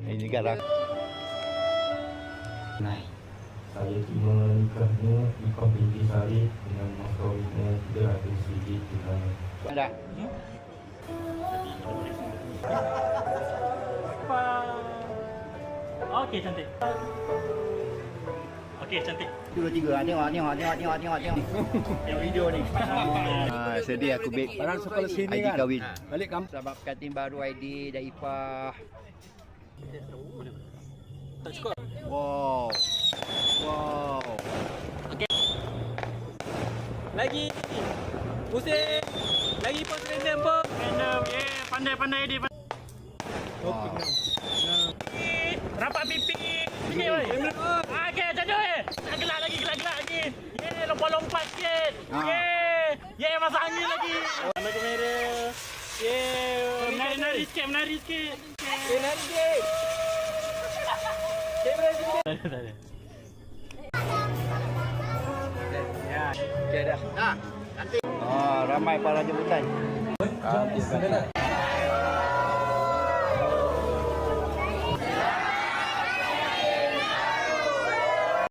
Ini garang. Nah. Saya cuma nikahnya nikah binti saya dengan mas kawinnya RM300 dengan Ada. Okey, cantik. Okey, cantik. Dua tiga. Tengok. Yang video ni. Sedih aku beg. Barang sekolah sini ID kan. kahwin. Balik kamu. Sebab katin baru ID dah Ipah. Tak cukup. Wow. Lagi. Pusing. Lagi pun random pun. Random. Pandai dia. Wow. Rapat pipi. Okey, oi. Okey, macam tu Nak gelak lagi. Lompat sikit. Masuk angin lagi. Sampai kamera. Menari sikit. Nari sikit. Kamera sikit. Tak ada. Okey dah. Cantik. Ramai para jemputan. Cantik.